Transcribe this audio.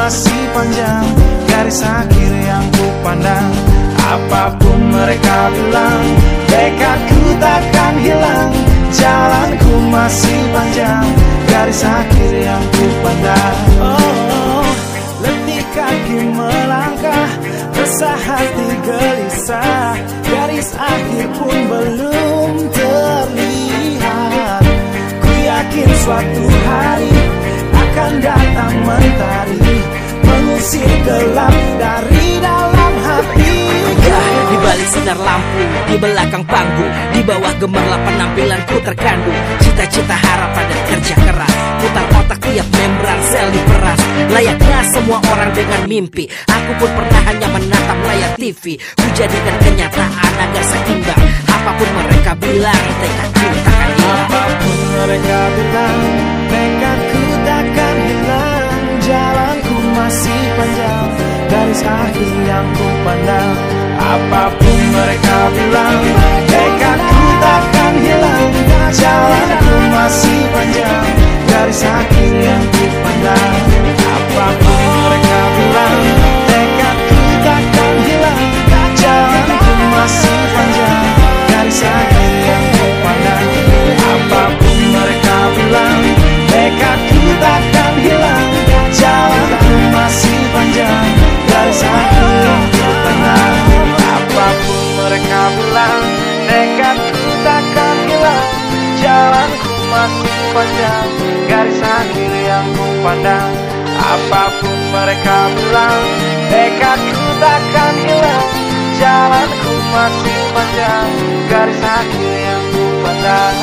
masih panjang, garis akhir yang ku pandang. Apapun mereka bilang, tekadku takkan hilang. Jalanku masih panjang, garis akhir yang ku pandang. Oh, letih kaki melangkah, resah hati gelisah, garis akhir pun belum terlihat. Ku yakin suatu hari akan datang mentari, mengusir gelap dari dalam hati. Di balik sinar lampu, di belakang panggung, di bawah gemerlap penampilanku terkandung cita-cita, harapan dan kerja keras. Putar otak tiap membran sel diperas. Layaknya semua orang dengan mimpi, aku pun pernah hanya menatap layar TV. Ku jadikan kenyataan agar seimbang. Apapun mereka bilang, tekadku takkan hilang. Apapun mereka bilang, tekadku takkan hilang. Jalanku masih panjang, garis akhir yang ku pandang. Apapun mereka bilang, tekadku takkan hilang. Jalanku masih panjang, garis akhir yang ku pandang. Apapun mereka bilang, tekadku takkan hilang. Jalanku masih panjang, garis akhir yang ku pandang. Apapun mereka bilang, tekadku takkan hilang. Jalanku masih panjang, garis akhir yang ku pandang. Apapun mereka bilang, tekadku takkan hilang. Jalanku masih panjang, garis akhir yang ku pandang. Apapun mereka bilang, tekadku takkan hilang. Jalanku masih panjang, garis akhir yang ku pandang.